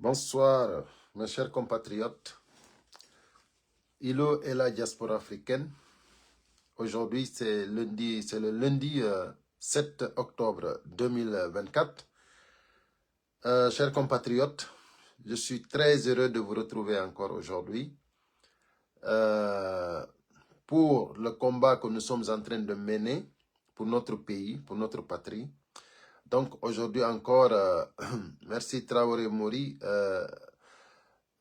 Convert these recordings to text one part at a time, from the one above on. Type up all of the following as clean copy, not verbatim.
Bonsoir, mes chers compatriotes. Ilo et la diaspora africaine. Aujourd'hui, c'est le lundi 7 octobre 2024. Chers compatriotes, je suis très heureux de vous retrouver encore aujourd'hui pour le combat que nous sommes en train de mener pour notre pays, pour notre patrie. Donc aujourd'hui encore, merci Traoré Mori.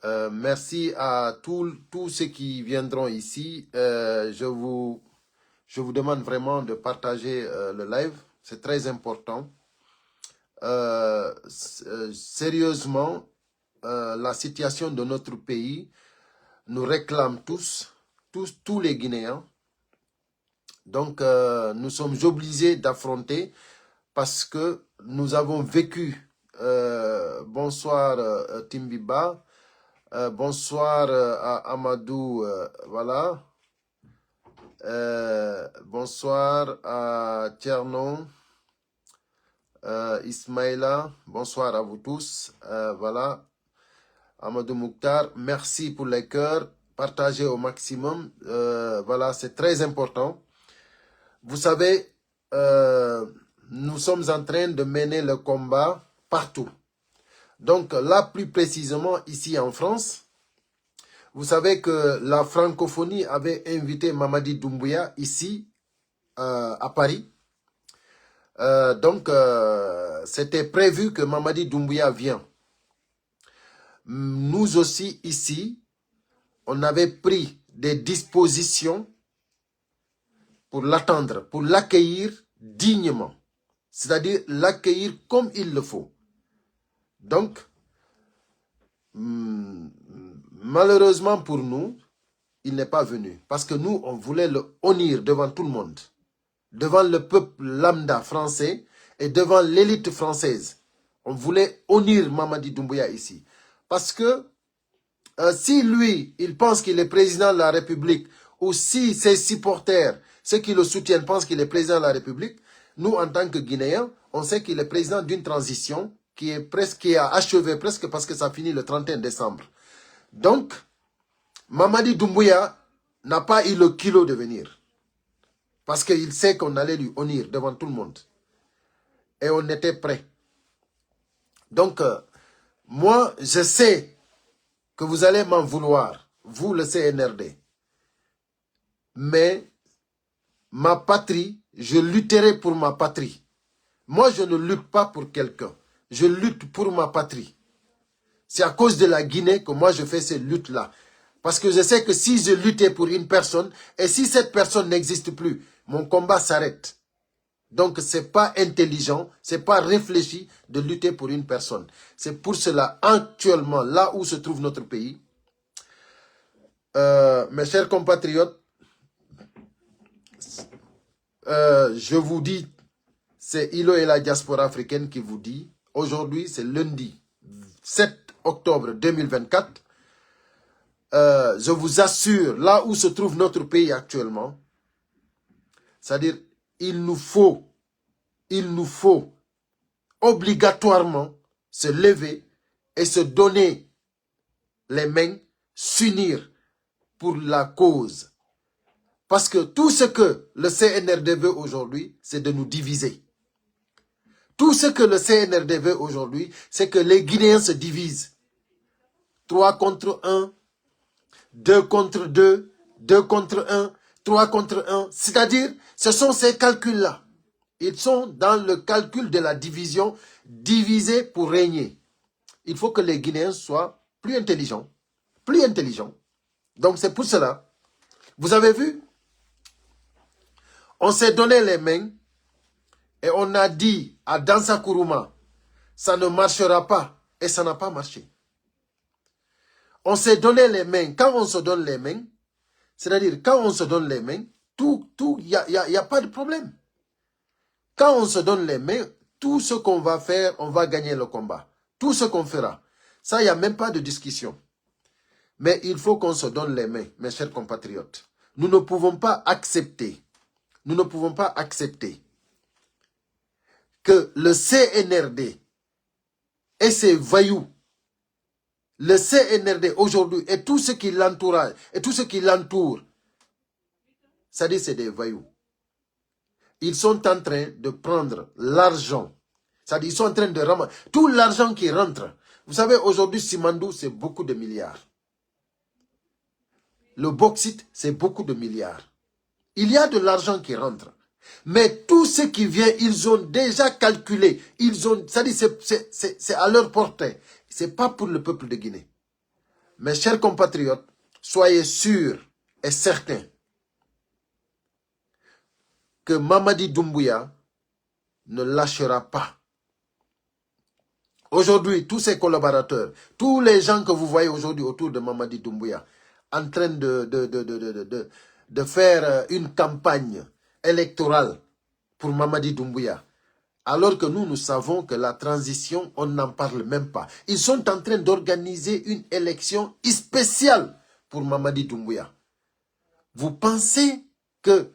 Merci à tous ceux qui viendront ici. Je vous demande vraiment de partager le live. C'est très important. Sérieusement, la situation de notre pays nous réclame tous les Guinéens. Donc, nous sommes obligés d'affronter parce que nous avons vécu. Bonsoir Timbiba. Bonsoir à Amadou, voilà. Bonsoir à Tiernon, Ismaïla, bonsoir à vous tous. Voilà, Amadou Mouktar, merci pour les cœurs, partagez au maximum. Voilà, c'est très important. Vous savez, nous sommes en train de mener le combat partout. Donc là, plus précisément, ici en France, vous savez que la francophonie avait invité Mamadi Doumbouya ici, à Paris. Donc, c'était prévu que Mamadi Doumbouya vienne. Nous aussi, ici, on avait pris des dispositions pour l'attendre, pour l'accueillir dignement. C'est-à-dire l'accueillir comme il le faut. Donc, malheureusement pour nous, il n'est pas venu. Parce que nous, on voulait le honnir devant tout le monde. Devant le peuple lambda français et devant l'élite française. On voulait honnir Mamadi Doumbouya ici. Parce que si lui, il pense qu'il est président de la République, ou si ses supporters, ceux qui le soutiennent, pensent qu'il est président de la République, nous, en tant que Guinéens, on sait qu'il est président d'une transition qui a achevé presque parce que ça finit le 31 décembre. Donc, Mamadi Doumbouya n'a pas eu le kilo de venir. Parce qu'il sait qu'on allait lui honnir devant tout le monde. Et on était prêts. Donc, moi, je sais que vous allez m'en vouloir, vous le CNRD. Mais ma patrie, je lutterai pour ma patrie. Moi, je ne lutte pas pour quelqu'un. Je lutte pour ma patrie. C'est à cause de la Guinée que moi, je fais ces luttes-là. Parce que je sais que si je luttais pour une personne, et si cette personne n'existe plus, mon combat s'arrête. Donc, ce n'est pas intelligent, ce n'est pas réfléchi de lutter pour une personne. C'est pour cela, actuellement, là où se trouve notre pays, mes chers compatriotes, je vous dis, c'est Ilo et la diaspora africaine qui vous dit, aujourd'hui, c'est lundi 7 octobre 2024, je vous assure, là où se trouve notre pays actuellement, c'est-à-dire, il nous faut obligatoirement se lever et se donner les mains, s'unir pour la cause. Parce que tout ce que le CNRD veut aujourd'hui, c'est de nous diviser. Tout ce que le CNRD veut aujourd'hui, c'est que les Guinéens se divisent. 3 contre 1, 2 contre 2, 2 contre 1, 3 contre 1. C'est-à-dire, ce sont ces calculs-là. Ils sont dans le calcul de la division, diviser pour régner. Il faut que les Guinéens soient plus intelligents. Plus intelligents. Donc c'est pour cela. Vous avez vu? On s'est donné les mains et on a dit à Dansa Kourouma, ça ne marchera pas. Et ça n'a pas marché. On s'est donné les mains. Quand on se donne les mains, c'est-à-dire quand on se donne les mains, il n'y a pas de problème. Quand on se donne les mains, tout ce qu'on va faire, on va gagner le combat. Tout ce qu'on fera. Ça, il n'y a même pas de discussion. Mais il faut qu'on se donne les mains, mes chers compatriotes. Nous ne pouvons pas accepter. Nous ne pouvons pas accepter que le CNRD et ses voyous le CNRD aujourd'hui et tout ce qui l'entourage et tout ce qui l'entoure, c'est-à-dire c'est des voyous. Ils sont en train de prendre l'argent. C'est-à-dire ils sont en train de ramasser tout l'argent qui rentre. Vous savez, aujourd'hui, Simandou, c'est beaucoup de milliards. Le bauxite, c'est beaucoup de milliards. Il y a de l'argent qui rentre. Mais tout ce qui vient, ils ont déjà calculé. C'est-à-dire c'est à leur portée. Ce n'est pas pour le peuple de Guinée. Mes chers compatriotes, soyez sûrs et certains que Mamadi Doumbouya ne lâchera pas. Aujourd'hui, tous ses collaborateurs, tous les gens que vous voyez aujourd'hui autour de Mamadi Doumbouya, en train de faire une campagne électorale pour Mamadi Doumbouya, alors que nous savons que la transition, on n'en parle même pas. Ils sont en train d'organiser une élection spéciale pour Mamadi Doumbouya. Vous pensez que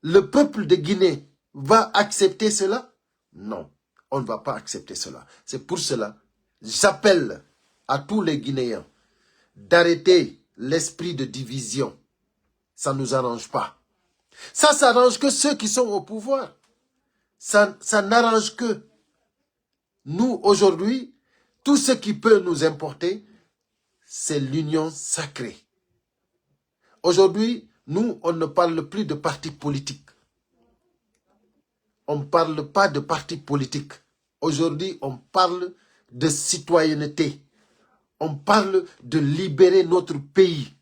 le peuple de Guinée va accepter cela? Non, on ne va pas accepter cela. C'est pour cela, j'appelle à tous les Guinéens d'arrêter l'esprit de division. Ça ne nous arrange pas. Ça s'arrange que ceux qui sont au pouvoir. Ça n'arrange que nous, aujourd'hui, tout ce qui peut nous importer, c'est l'union sacrée. Aujourd'hui, nous, on ne parle plus de partis politiques. On ne parle pas de partis politiques. Aujourd'hui, on parle de citoyenneté. On parle de libérer notre pays.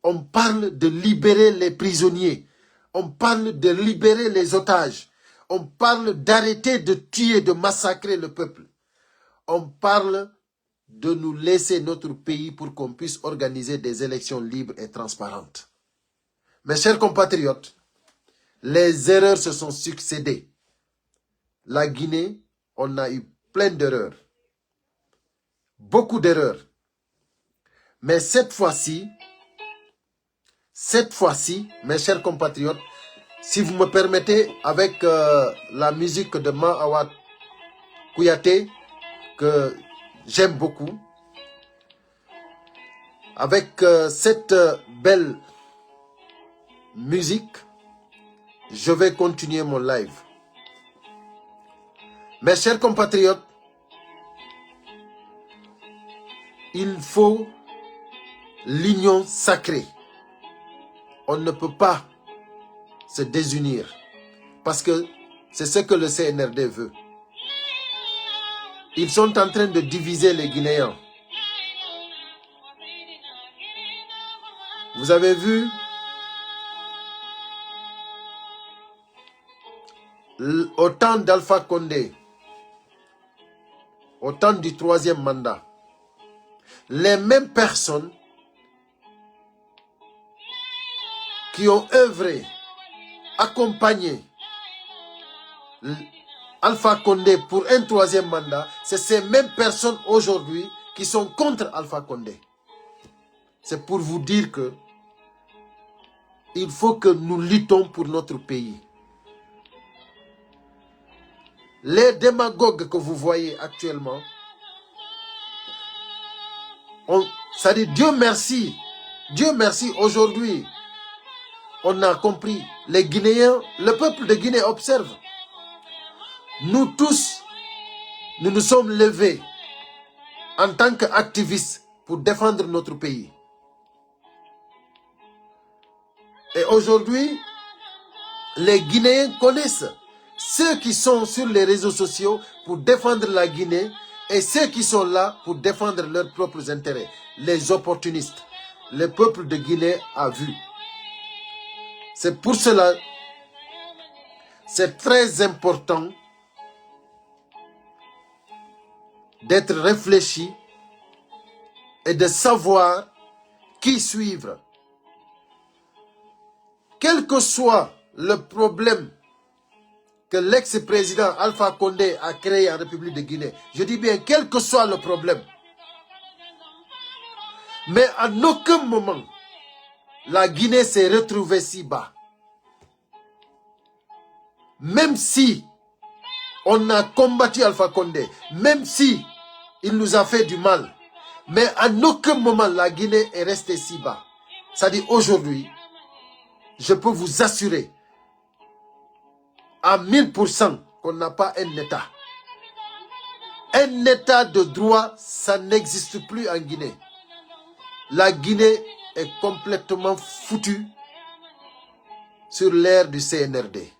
On parle de libérer les prisonniers. On parle de libérer les otages. On parle d'arrêter de tuer, de massacrer le peuple. On parle de nous laisser notre pays pour qu'on puisse organiser des élections libres et transparentes. Mes chers compatriotes, les erreurs se sont succédées. La Guinée, on a eu plein d'erreurs. Beaucoup d'erreurs. Mais cette fois-ci, mes chers compatriotes, si vous me permettez, avec la musique de Mahawat Kouyaté, que j'aime beaucoup, avec cette belle musique, je vais continuer mon live. Mes chers compatriotes, il faut l'union sacrée. On ne peut pas se désunir parce que c'est ce que le CNRD veut. Ils sont en train de diviser les Guinéens. Vous avez vu au temps d'Alpha Condé, au temps du 3e mandat, les mêmes personnes qui ont œuvré, accompagné Alpha Condé pour un 3e mandat, c'est ces mêmes personnes aujourd'hui qui sont contre Alpha Condé. C'est pour vous dire que il faut que nous luttons pour notre pays. Les démagogues que vous voyez actuellement, ça dit Dieu merci aujourd'hui, on a compris. Les Guinéens, le peuple de Guinée observe. Nous tous, nous nous sommes levés en tant qu'activistes pour défendre notre pays. Et aujourd'hui, les Guinéens connaissent ceux qui sont sur les réseaux sociaux pour défendre la Guinée et ceux qui sont là pour défendre leurs propres intérêts, les opportunistes. Le peuple de Guinée a vu. C'est pour cela, c'est très important d'être réfléchi et de savoir qui suivre. Quel que soit le problème que l'ex-président Alpha Condé a créé en République de Guinée, je dis bien quel que soit le problème, mais à aucun moment la Guinée s'est retrouvée si bas. Même si on a combattu Alpha Condé, même si il nous a fait du mal, Mais à aucun moment, la Guinée est restée si bas. C'est-à-dire aujourd'hui, je peux vous assurer à 1000% qu'on n'a pas un État. Un État de droit, ça n'existe plus en Guinée. La Guinée est complètement foutue sur l'ère du CNRD.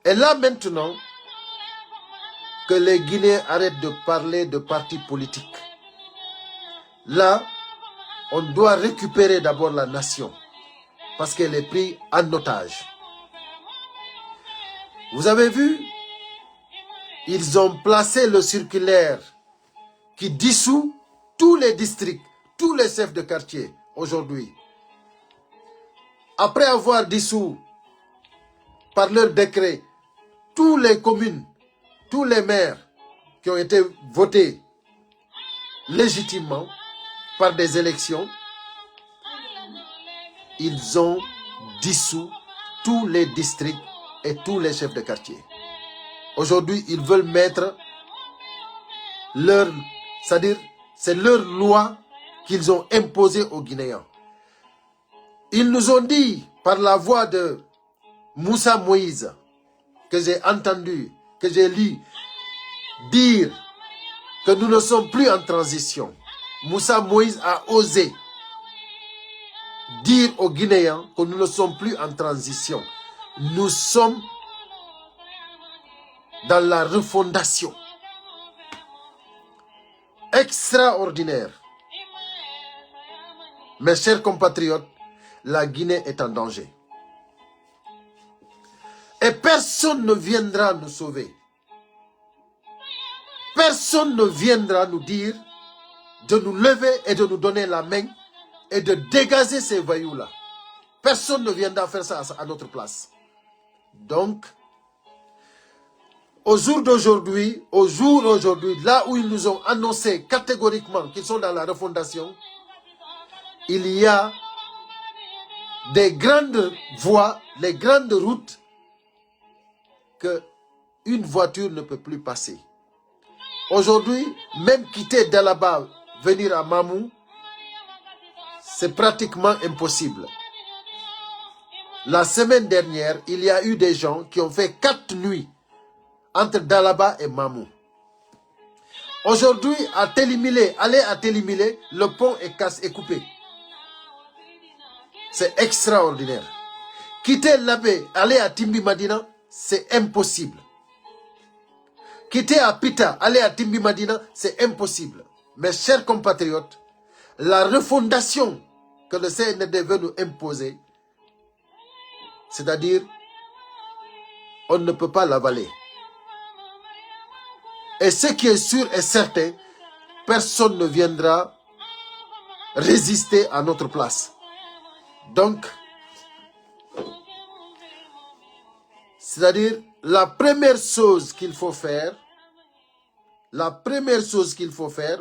Et là maintenant, que les Guinéens arrêtent de parler de partis politiques. Là, on doit récupérer d'abord la nation, parce qu'elle est prise en otage. Vous avez vu, ils ont placé le circulaire qui dissout tous les districts, tous les chefs de quartier aujourd'hui. Après avoir dissous par leur décret tous les communes, tous les maires qui ont été votés légitimement par des élections, ils ont dissous tous les districts et tous les chefs de quartier. Aujourd'hui, ils veulent mettre leur, c'est-à-dire, c'est leur loi qu'ils ont imposée aux Guinéens. Ils nous ont dit, par la voix de Moussa Moïse, que j'ai entendu, que j'ai lu, dire que nous ne sommes plus en transition. Moussa Moïse a osé dire aux Guinéens que nous ne sommes plus en transition. Nous sommes dans la refondation. Extraordinaire. Mes chers compatriotes, la Guinée est en danger. Et personne ne viendra nous sauver. Personne ne viendra nous dire de nous lever et de nous donner la main et de dégager ces voyous-là. Personne ne viendra faire ça à notre place. Donc, au jour d'aujourd'hui, là où ils nous ont annoncé catégoriquement qu'ils sont dans la refondation, il y a des grandes voies, les grandes routes qu'une voiture ne peut plus passer. Aujourd'hui, même quitter Dalaba, venir à Mamou, c'est pratiquement impossible. La semaine dernière, il y a eu des gens qui ont fait 4 nuits entre Dalaba et Mamou. Aujourd'hui, à Télimilé, aller à Télimilé, le pont est coupé. C'est extraordinaire. Quitter Labé, aller à Timbi Madina, c'est impossible. Quitter à Pita, aller à Timbi Madina, c'est impossible. Mes chers compatriotes, la refondation que le CNRD veut nous imposer, c'est-à-dire, on ne peut pas l'avaler. Et ce qui est sûr et certain, personne ne viendra résister à notre place. Donc, c'est-à-dire, la première chose qu'il faut faire,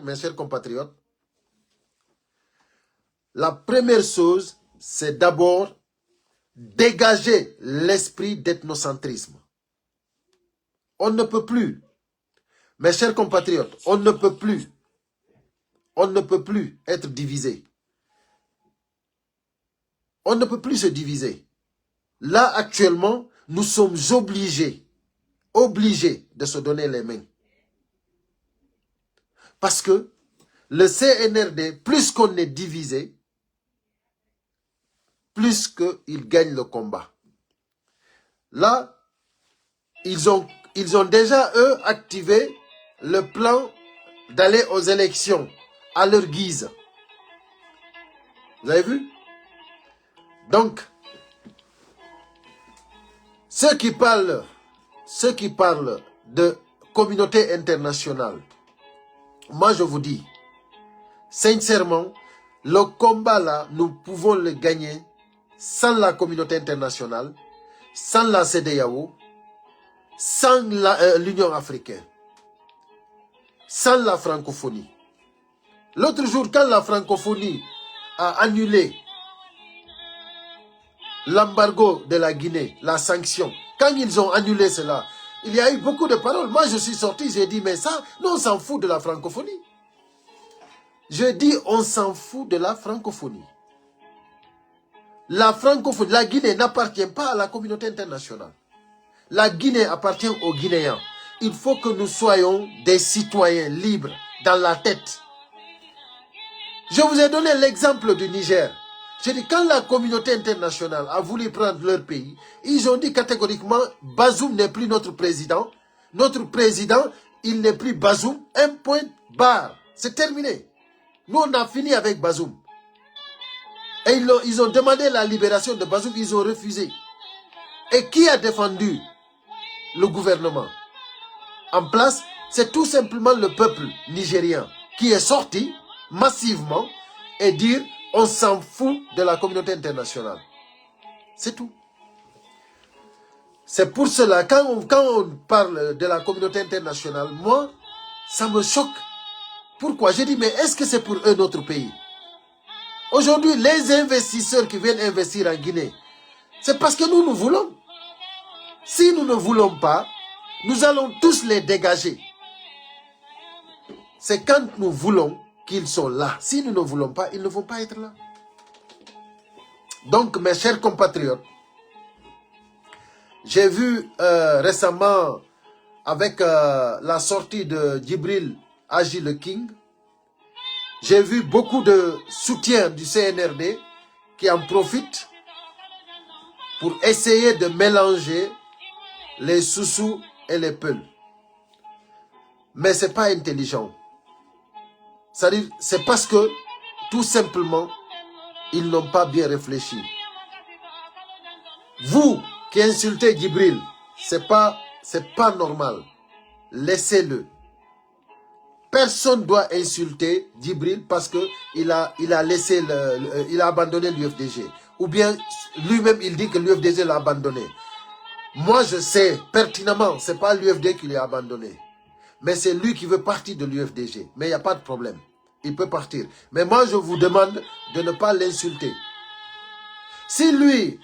mes chers compatriotes, la première chose, c'est d'abord dégager l'esprit d'ethnocentrisme. On ne peut plus, mes chers compatriotes, on ne peut plus être divisé. On ne peut plus se diviser. Là, actuellement, nous sommes obligés de se donner les mains. Parce que le CNRD, plus qu'on est divisé, plus qu'il gagne le combat. Là, ils ont déjà, eux, activé le plan d'aller aux élections à leur guise. Vous avez vu? Donc, ceux qui parlent de communauté internationale, moi je vous dis, sincèrement, le combat là, nous pouvons le gagner sans la communauté internationale, sans la CEDEAO, sans l'Union africaine, sans la francophonie. L'autre jour, quand la francophonie a annulé l'embargo de la Guinée, la sanction, quand ils ont annulé cela, Il y a eu beaucoup de paroles. Moi, je suis sorti, j'ai dit, mais ça, nous, on s'en fout de la francophonie. Je dis, on s'en fout de la francophonie. La francophonie, la Guinée n'appartient pas à la communauté internationale. La Guinée appartient aux Guinéens. Il faut que nous soyons des citoyens libres dans la tête. Je vous ai donné l'exemple du Niger. J'ai dit, quand la communauté internationale a voulu prendre leur pays, ils ont dit catégoriquement, Bazoum n'est plus notre président. Notre président, il n'est plus Bazoum. Un point barre. C'est terminé. Nous, on a fini avec Bazoum. Et ils ont demandé la libération de Bazoum, ils ont refusé. Et qui a défendu le gouvernement en place? C'est tout simplement le peuple nigérien qui est sorti massivement et dire on s'en fout de la communauté internationale. C'est tout. C'est pour cela, quand on parle de la communauté internationale, moi, ça me choque. Pourquoi? J'ai dit, mais est-ce que c'est pour eux notre pays? Aujourd'hui, les investisseurs qui viennent investir en Guinée, c'est parce que nous voulons. Si nous ne voulons pas, nous allons tous les dégager. C'est quand nous voulons qu'ils sont là. Si nous ne voulons pas, ils ne vont pas être là. Donc, mes chers compatriotes, j'ai vu récemment, avec la sortie de Djibril Agi le King, j'ai vu beaucoup de soutien du CNRD qui en profitent pour essayer de mélanger les Soussous et les Peuls. Mais ce n'est pas intelligent. C'est-à-dire, c'est parce que, tout simplement, ils n'ont pas bien réfléchi. Vous qui insultez Djibril, c'est pas normal. Laissez-le. Personne ne doit insulter Djibril parce qu'il a laissé il a abandonné l'UFDG. Ou bien lui-même il dit que l'UFDG l'a abandonné. Moi je sais pertinemment, ce n'est pas l'UFDG qui l'a abandonné. Mais c'est lui qui veut partir de l'UFDG. Mais il n'y a pas de problème. Il peut partir. Mais moi je vous demande de ne pas l'insulter. Si lui,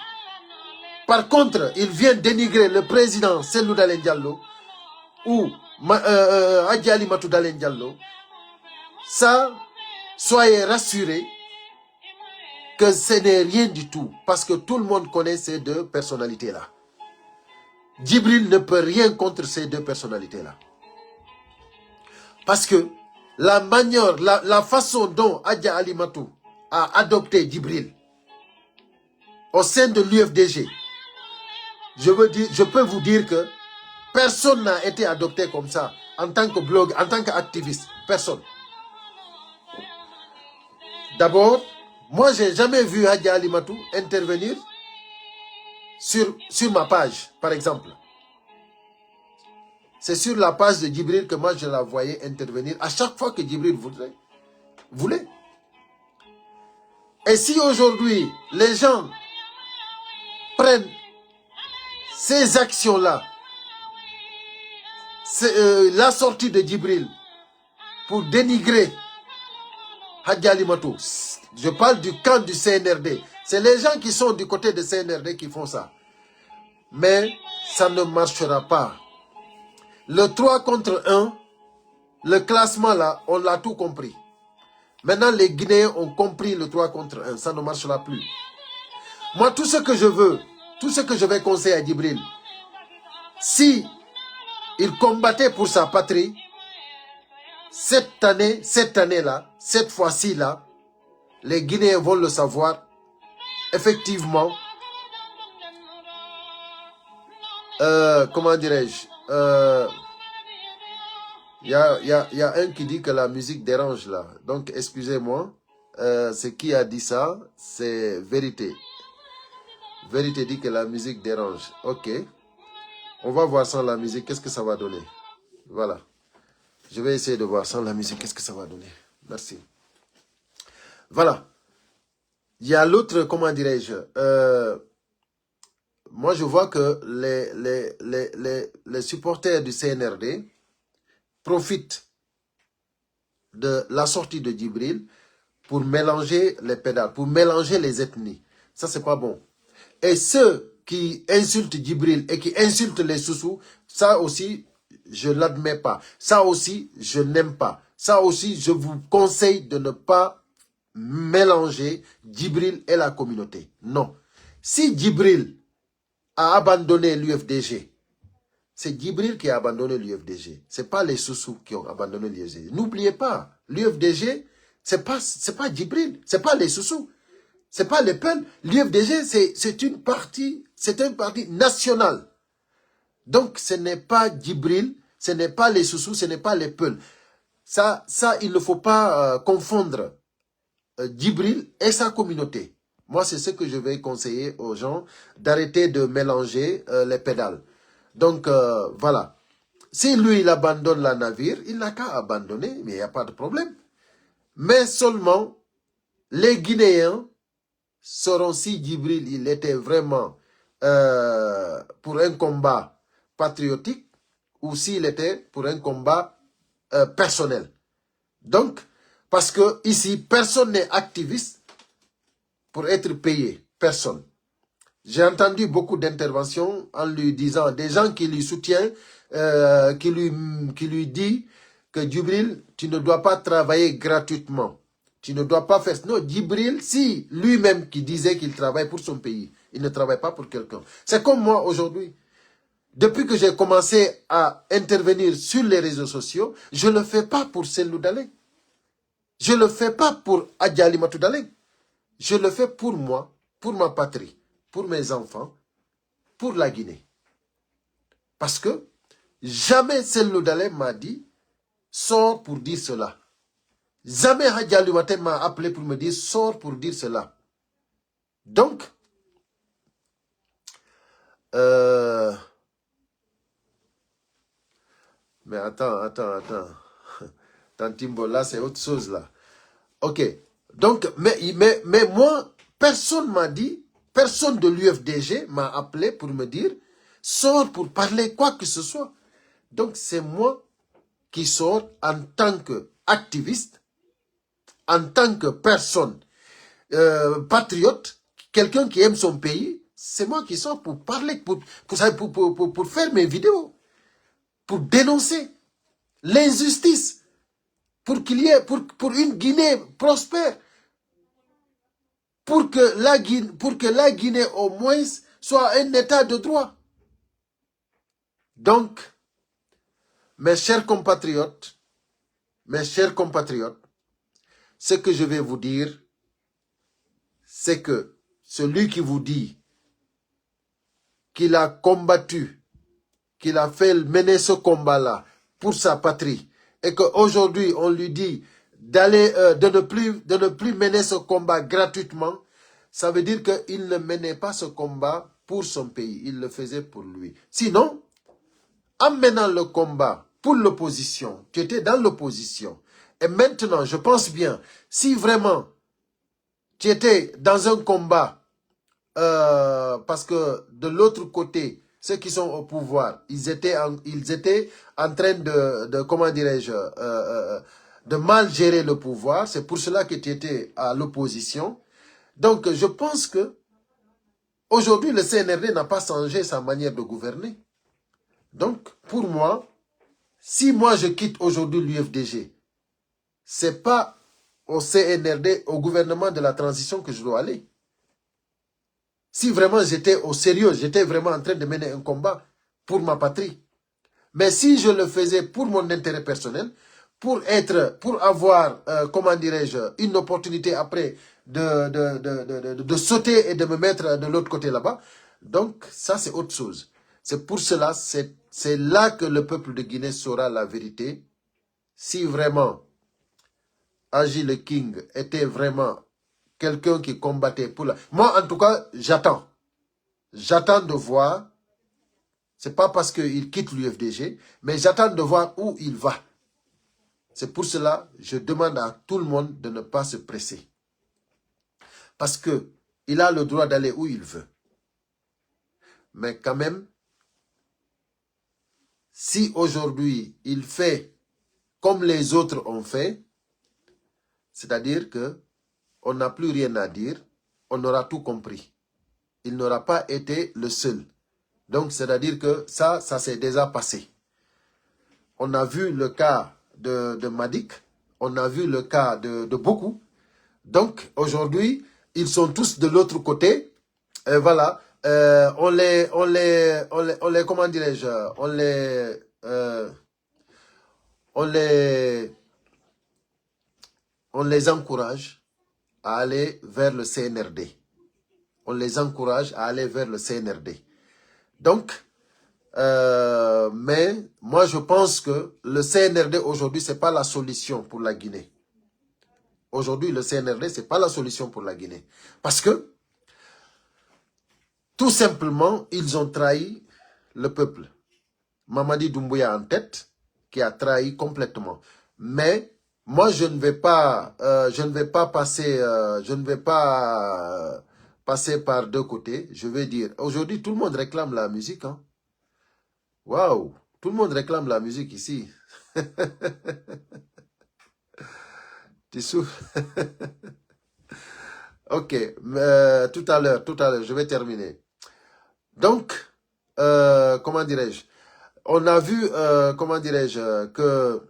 par contre, il vient dénigrer le président Cellou Dalein Diallo ou Adji Alimatou Dalein Diallo, ça, soyez rassurés que ce n'est rien du tout. Parce que tout le monde connaît ces deux personnalités-là. Djibril ne peut rien contre ces deux personnalités-là. Parce que la manière, la façon dont Adji Alimatou a adopté Djibril au sein de l'UFDG, je peux vous dire que personne n'a été adopté comme ça en tant que blog, en tant qu'activiste. Personne. D'abord, moi, je n'ai jamais vu Adji Alimatou intervenir sur ma page, par exemple. C'est sur la page de Djibril que moi, je la voyais intervenir à chaque fois que Djibril voulait. Et si aujourd'hui, les gens prennent ces actions-là, la sortie de Djibril pour dénigrer Adji Alimatou, je parle du camp du CNRD. C'est les gens qui sont du côté du CNRD qui font ça. Mais ça ne marchera pas. Le 3 contre 1, le classement là, on l'a tout compris. Maintenant, les Guinéens ont compris le 3 contre 1. Ça ne marchera plus. Moi, tout ce que je veux, tout ce que je vais conseiller à Djibril, si il combattait pour sa patrie, cette année-là, cette fois-ci là, les Guinéens vont le savoir. Effectivement, comment dirais-je, il y a un qui dit que la musique dérange là. Donc, excusez-moi. C'est qui a dit ça? C'est Vérité. Vérité dit que la musique dérange. Ok. On va voir sans la musique. Qu'est-ce que ça va donner? Voilà. Je vais essayer de voir sans la musique. Qu'est-ce que ça va donner? Merci. Voilà. Il y a l'autre, comment dirais-je? Moi, je vois que les supporters du CNRD profitent de la sortie de Djibril pour mélanger les pédales, pour mélanger les ethnies. Ça, c'est pas bon. Et ceux qui insulte Djibril et qui insulte les Soussous, ça aussi, je ne l'admets pas. Ça aussi, je n'aime pas. Ça aussi, je vous conseille de ne pas mélanger Djibril et la communauté. Non. Si Djibril a abandonné l'UFDG, c'est Djibril qui a abandonné l'UFDG. Ce n'est pas les Soussous qui ont abandonné l'UFDG. N'oubliez pas, l'UFDG, ce n'est pas Djibril, ce n'est pas les Soussous. Ce n'est pas les Peuls. L'UFDG, c'est un parti national. Donc, ce n'est pas Djibril, ce n'est pas les Soussous, ce n'est pas les Peuls. Ça, il ne faut pas confondre Djibril et sa communauté. Moi, c'est ce que je vais conseiller aux gens, d'arrêter de mélanger les pédales. Donc, voilà. Si lui, il abandonne la navire, il n'a qu'à abandonner, mais il n'y a pas de problème. Mais seulement, les Guinéens sauront si Djibril, il était vraiment pour un combat patriotique ou s'il était pour un combat personnel. Donc, parce que ici, personne n'est activiste pour être payé. Personne. J'ai entendu beaucoup d'interventions en lui disant, des gens qui lui soutiennent, qui lui disent que Djibril, tu ne dois pas travailler gratuitement. Tu ne dois pas faire... Non, Djibril, si lui-même qui disait qu'il travaille pour son pays, il ne travaille pas pour quelqu'un. C'est comme moi aujourd'hui. Depuis que j'ai commencé à intervenir sur les réseaux sociaux, je ne le fais pas pour Cellou Dalein. Je ne le fais pas pour Adja Alimatou Dalein. Je le fais pour moi, pour ma patrie, pour mes enfants, pour la Guinée. Parce que jamais Cellou Dalein m'a dit, sors pour dire cela. Jamais Adja Alimatou m'a appelé pour me dire, sors pour dire cela. Donc, mais attends. Tantimbo, là, c'est autre chose, là. Ok. Donc, mais moi, personne m'a dit, personne de l'UFDG m'a appelé pour me dire, sors pour parler quoi que ce soit. Donc, c'est moi qui sors en tant qu'activiste, en tant que personne patriote, quelqu'un qui aime son pays. C'est moi qui sors pour parler, pour faire mes vidéos, pour dénoncer l'injustice, pour qu'il y ait, pour une Guinée prospère, pour que la Guinée au moins soit un état de droit. Donc, mes chers compatriotes, ce que je vais vous dire, c'est que celui qui vous dit qu'il a combattu, qu'il a fait mener ce combat-là pour sa patrie, et qu'aujourd'hui on lui dit d'aller, de ne plus mener ce combat gratuitement, ça veut dire qu'il ne menait pas ce combat pour son pays, il le faisait pour lui. Sinon, en menant le combat pour l'opposition, tu étais dans l'opposition, et maintenant, je pense bien, si vraiment tu étais dans un combat, parce que de l'autre côté, ceux qui sont au pouvoir, ils étaient en train de comment dirais-je, de mal gérer le pouvoir. C'est pour cela que tu étais à l'opposition. Donc, je pense que aujourd'hui, le CNRD n'a pas changé sa manière de gouverner. Donc, pour moi, si moi je quitte aujourd'hui l'UFDG, c'est pas au CNRD, au gouvernement de la transition que je dois aller. Si vraiment j'étais au sérieux, j'étais vraiment en train de mener un combat pour ma patrie. Mais si je le faisais pour mon intérêt personnel, pour avoir, comment dirais-je, une opportunité après de sauter et de me mettre de l'autre côté là-bas, donc ça c'est autre chose. C'est pour cela, c'est là que le peuple de Guinée saura la vérité. Si vraiment Agile King était vraiment quelqu'un qui combattait pour la... Moi, en tout cas, j'attends. J'attends de voir. C'est pas parce qu'il quitte l'UFDG, mais j'attends de voir où il va. C'est pour cela que je demande à tout le monde de ne pas se presser. Parce qu'il a le droit d'aller où il veut. Mais quand même, si aujourd'hui il fait comme les autres ont fait, c'est-à-dire qu'on n'a plus rien à dire, on aura tout compris. il n'aura pas été le seul. Donc, c'est-à-dire que ça s'est déjà passé. On a vu le cas de Madik, on a vu le cas de beaucoup. Donc, aujourd'hui, ils sont tous de l'autre côté. Et voilà, on les, comment dirais-je, on les encourage à aller vers le CNRD. On les encourage à aller vers le CNRD. Donc, mais moi je pense que le CNRD aujourd'hui, ce n'est pas la solution pour la Guinée. Aujourd'hui, le CNRD, ce n'est pas la solution pour la Guinée. Parce que, tout simplement, ils ont trahi le peuple. Mamadi Doumbouya en tête, qui a trahi complètement. Mais moi, je ne vais pas passer par deux côtés. Je vais dire, aujourd'hui, tout le monde réclame la musique. Hein? Waouh, tout le monde réclame la musique ici. Tu souffres. Ok, tout à l'heure, je vais terminer. Donc, comment dirais-je? On a vu, comment dirais-je, que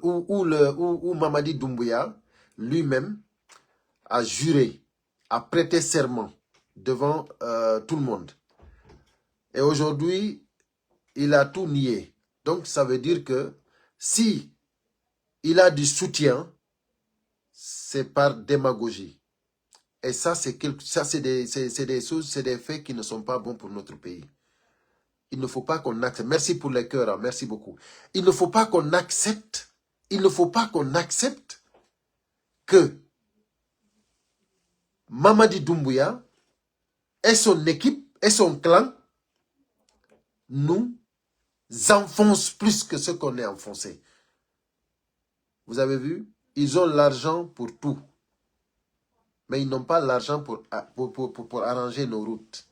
où Mamadi Doumbouya lui-même a juré, a prêté serment devant tout le monde. Et aujourd'hui, il a tout nié. Donc, ça veut dire que si il a du soutien, c'est par démagogie. Et ça, c'est des choses, c'est des faits qui ne sont pas bons pour notre pays. Il ne faut pas qu'on accepte. Merci pour les cœurs, hein, merci beaucoup. Il ne faut pas qu'on accepte, que Mamadi Doumbouya et son équipe et son clan nous enfoncent plus que ce qu'on est enfoncé. Vous avez vu? Ils ont l'argent pour tout. Mais ils n'ont pas l'argent pour arranger nos routes.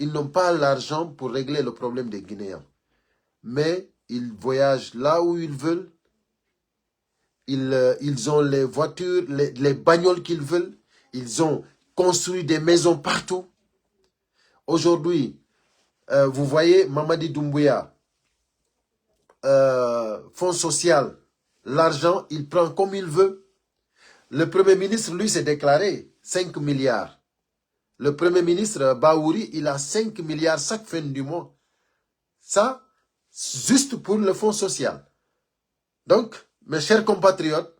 Ils n'ont pas l'argent pour régler le problème des Guinéens. Mais ils voyagent là où ils veulent. Ils ont les voitures, les bagnoles qu'ils veulent. Ils ont construit des maisons partout. Aujourd'hui, vous voyez Mamadi Doumbouya, fonds social, l'argent, il prend comme il veut. Le Premier ministre, lui, s'est déclaré 5 milliards. Le Premier ministre Baouri, il a 5 milliards chaque fin du mois. Ça, juste pour le fonds social. Donc, mes chers compatriotes,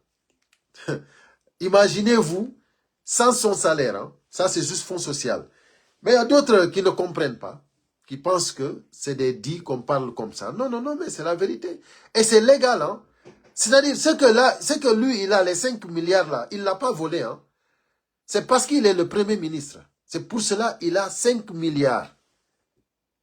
imaginez-vous, sans son salaire, hein, ça c'est juste fonds social. Mais il y a d'autres qui ne comprennent pas, qui pensent que c'est des dits qu'on parle comme ça. Non, non, non, mais c'est la vérité. Et c'est légal. Hein. C'est-à-dire, ce que lui, il a les 5 milliards là, il ne l'a pas volé. Hein. C'est parce qu'il est le Premier ministre. C'est pour cela qu'il a 5 milliards.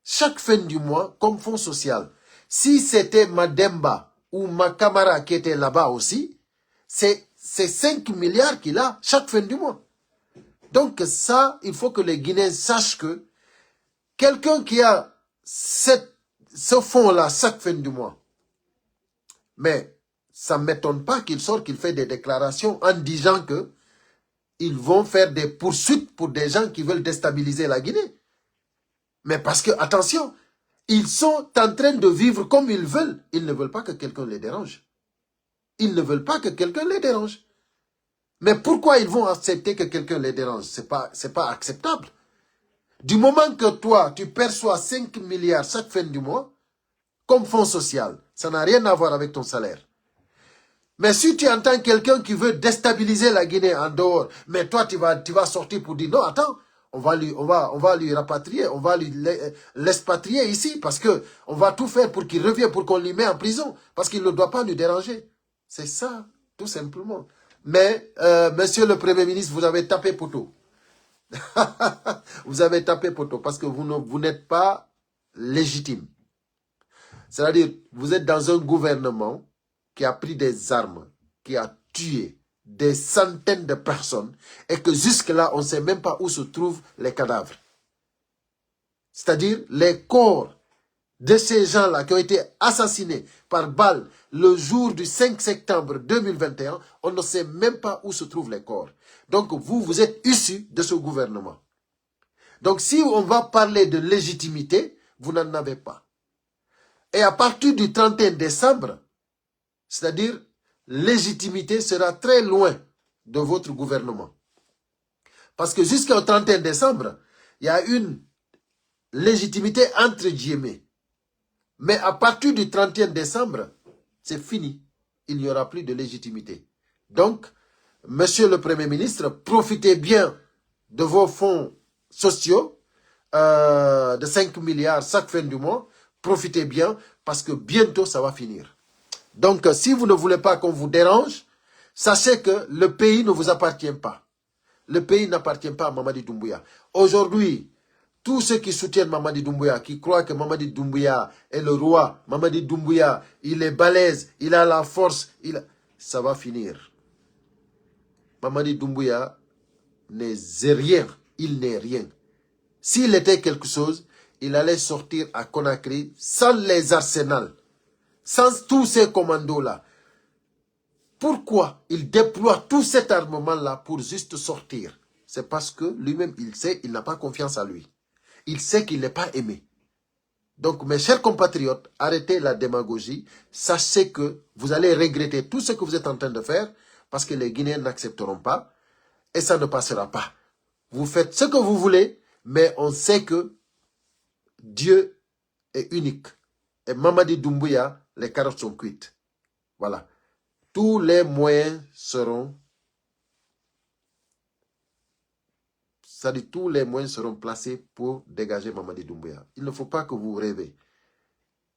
Chaque fin du mois, comme fonds social. Si c'était Mademba ou Makamara qui était là-bas aussi, c'est 5 milliards qu'il a chaque fin du mois. Donc ça, il faut que les Guinéens sachent que quelqu'un qui a ce fonds-là chaque fin du mois, mais ça ne m'étonne pas qu'il sorte, qu'il fait des déclarations en disant que ils vont faire des poursuites pour des gens qui veulent déstabiliser la Guinée. Mais parce que, attention, ils sont en train de vivre comme ils veulent. Ils ne veulent pas que quelqu'un les dérange. Ils ne veulent pas que quelqu'un les dérange. Mais pourquoi ils vont accepter que quelqu'un les dérange? C'est pas acceptable. Du moment que toi, tu perçois 5 milliards chaque fin du mois, comme fonds social, ça n'a rien à voir avec ton salaire. Mais si tu entends quelqu'un qui veut déstabiliser la Guinée en dehors, mais toi, tu vas sortir pour dire non, attends, on va lui rapatrier, on va l'expatrier ici, parce que on va tout faire pour qu'il revienne, pour qu'on lui mette en prison, parce qu'il ne doit pas nous déranger. C'est ça, tout simplement. Mais, monsieur le Premier ministre, vous avez tapé poteau. Vous avez tapé poteau, parce que vous n'êtes pas légitime. C'est-à-dire, vous êtes dans un gouvernement qui a pris des armes, qui a tué des centaines de personnes et que jusque-là, on ne sait même pas où se trouvent les cadavres. C'est-à-dire les corps de ces gens-là qui ont été assassinés par balle le jour du 5 septembre 2021, on ne sait même pas où se trouvent les corps. Donc vous êtes issus de ce gouvernement. Donc si on va parler de légitimité, vous n'en avez pas. Et à partir du 31 décembre, c'est-à-dire légitimité sera très loin de votre gouvernement. Parce que jusqu'au 31 décembre, il y a une légitimité entre guillemets. Mais à partir du 31 décembre, c'est fini. Il n'y aura plus de légitimité. Donc, monsieur le Premier ministre, profitez bien de vos fonds sociaux de 5 milliards chaque fin du mois. Profitez bien parce que bientôt ça va finir. Donc, si vous ne voulez pas qu'on vous dérange, sachez que le pays ne vous appartient pas. Le pays n'appartient pas à Mamadi Doumbouya. Aujourd'hui, tous ceux qui soutiennent Mamadi Doumbouya, qui croient que Mamadi Doumbouya est le roi, Mamadi Doumbouya, il est balèze, il a la force, ça va finir. Mamadi Doumbouya n'est rien, il n'est rien. S'il était quelque chose, il allait sortir à Conakry sans les arsenals, sans tous ces commandos-là. Pourquoi il déploie tout cet armement-là pour juste sortir? C'est parce que lui-même, il sait, il n'a pas confiance en lui. Il sait qu'il n'est pas aimé. Donc, mes chers compatriotes, arrêtez la démagogie. Sachez que vous allez regretter tout ce que vous êtes en train de faire parce que les Guinéens n'accepteront pas et ça ne passera pas. Vous faites ce que vous voulez, mais on sait que Dieu est unique. Et Mamadi Doumbouya, les carottes sont cuites. Voilà. Tous les moyens seront... C'est-à-dire tous les moyens seront placés pour dégager Mamadi Doumbouya. Il ne faut pas que vous rêvez.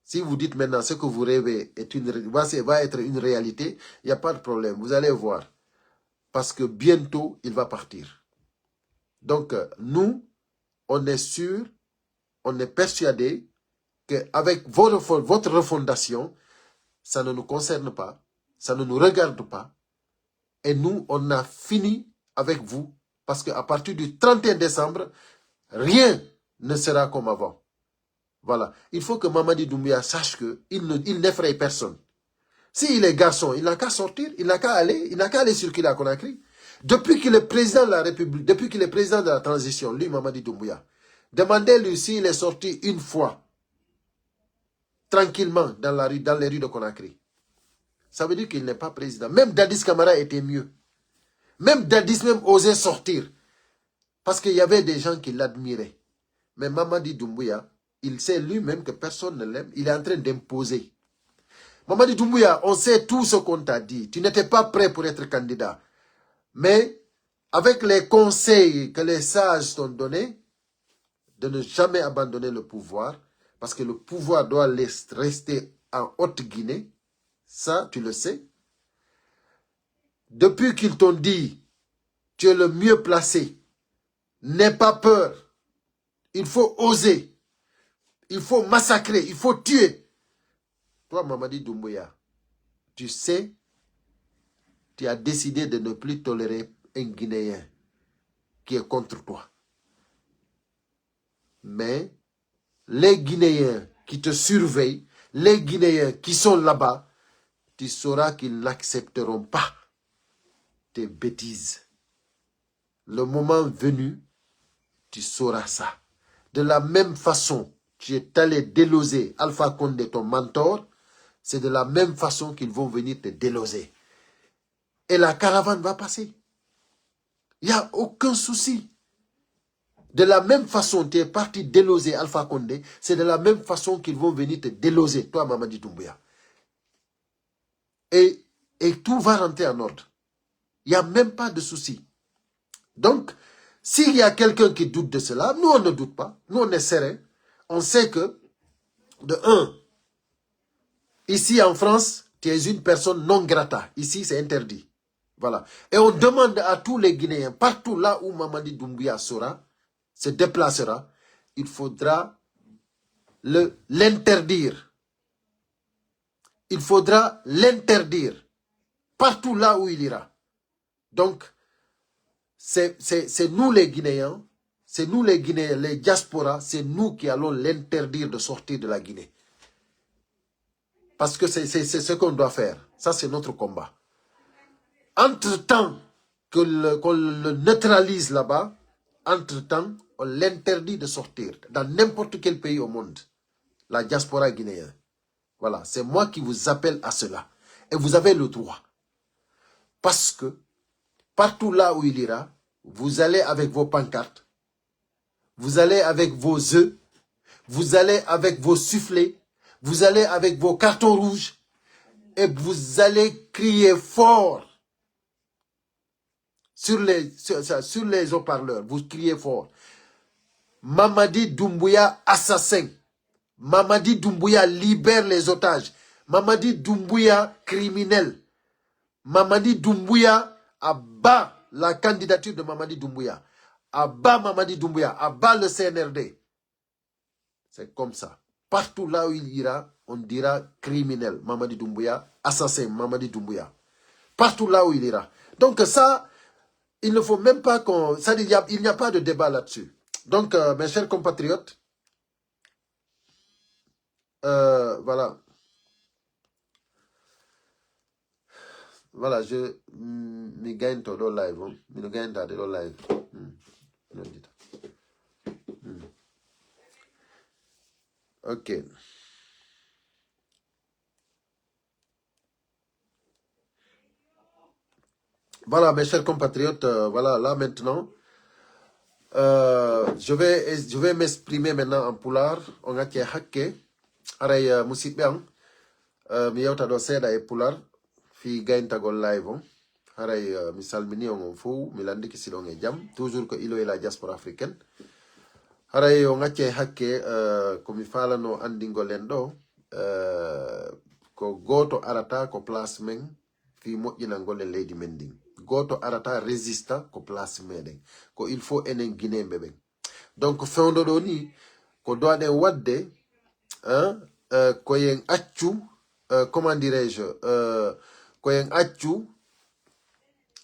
Si vous dites maintenant ce que vous rêvez va être une réalité, il n'y a pas de problème. Vous allez voir. Parce que bientôt, il va partir. Donc, nous, on est sûr, on est persuadé qu'avec votre refondation, ça ne nous concerne pas, ça ne nous regarde pas. Et nous, on a fini avec vous. Parce qu'à partir du 31 décembre, rien ne sera comme avant. Voilà. Il faut que Mamadi Doumbouya sache qu'il n'effraie personne. S'il est garçon, il n'a qu'à sortir, il n'a qu'à aller circuler à Conakry. Depuis qu'il est président de la République, depuis qu'il est président de la transition, lui, Mamadi Doumbouya, demandez-lui s'il est sorti une fois, tranquillement, dans les rues de Conakry. Ça veut dire qu'il n'est pas président. Même Dadis Camara était mieux. Même Dadis osait sortir. Parce qu'il y avait des gens qui l'admiraient. Mais Mamadi Doumbouya, il sait lui-même que personne ne l'aime. Il est en train d'imposer. Mamadi Doumbouya, on sait tout ce qu'on t'a dit. Tu n'étais pas prêt pour être candidat. Mais avec les conseils que les sages t'ont donnés, de ne jamais abandonner le pouvoir, parce que le pouvoir doit rester en Haute-Guinée, ça, tu le sais. Depuis qu'ils t'ont dit, tu es le mieux placé, n'aie pas peur, il faut oser, il faut massacrer, il faut tuer. Toi, Mamadi Doumbouya, tu sais, tu as décidé de ne plus tolérer un Guinéen qui est contre toi. Mais les Guinéens qui te surveillent, les Guinéens qui sont là-bas, tu sauras qu'ils n'accepteront pas tes bêtises. Le moment venu, tu sauras ça. De la même façon, tu es allé déloger Alpha Condé, ton mentor, c'est de la même façon qu'ils vont venir te déloger. Et la caravane va passer. Il n'y a aucun souci. De la même façon, tu es parti déloger Alpha Condé, c'est de la même façon qu'ils vont venir te déloger, toi, Mamadi Doumbouya. Et tout va rentrer en ordre. Il n'y a même pas de souci. Donc, s'il y a quelqu'un qui doute de cela, nous, on ne doute pas. Nous, on est serein. On sait que, de un, ici en France, tu es une personne non grata. Ici, c'est interdit. Voilà. Et on demande à tous les Guinéens, partout là où Mamadi Doumbouya se déplacera, il faudra l'interdire. Il faudra l'interdire partout là où il ira. Donc, c'est nous les Guinéens, c'est nous les Guinéens, les diasporas, c'est nous qui allons l'interdire de sortir de la Guinée. Parce que c'est ce qu'on doit faire. Ça, c'est notre combat. Entre-temps qu'on le neutralise là-bas, entre-temps, on l'interdit de sortir dans n'importe quel pays au monde. La diaspora guinéenne. Voilà, c'est moi qui vous appelle à cela. Et vous avez le droit. Parce que partout là où il ira, vous allez avec vos pancartes, vous allez avec vos œufs, vous allez avec vos sifflets, vous allez avec vos cartons rouges et vous allez crier fort sur les haut-parleurs. Vous criez fort. Mamadi Doumbouya assassin. Mamadi Doumbouya libère les otages. Mamadi Doumbouya criminel. Mamadi Doumbouya abat la candidature de Mamadi Doumbouya. Abat Mamadi Doumbouya. Abat le CNRD. C'est comme ça. Partout là où il ira, on dira criminel. Mamadi Doumbouya, assassin. Mamadi Doumbouya. Partout là où il ira. Donc ça, il ne faut même pas qu'on... Il n'y a pas de débat là-dessus. Donc, mes chers compatriotes, voilà. Voilà, je me gagne tout le live. Je gagne tout le live. Ok. Voilà, mes chers compatriotes, voilà, là maintenant, je vais m'exprimer maintenant en pulaar. On a qui hacké. Aray musibang. Mi yawta do seda e pulaar. Fi gagne tagol live. Aray mi salmini on fou. Mi landi ki silong e jam. Toujours que ilo e la diaspora africaine. Aray on a qui hacké. Komi fala no andingo lendo. Ko goto arata ko place men. Fi moƴƴina ngol e leydi men ndin. Goto arata résista ko place meɗen ko il faut enen guinéɓe ɓen donc fewdo ɗo ni ko doɗen wadde koyen accu comment dirais-je koyen accu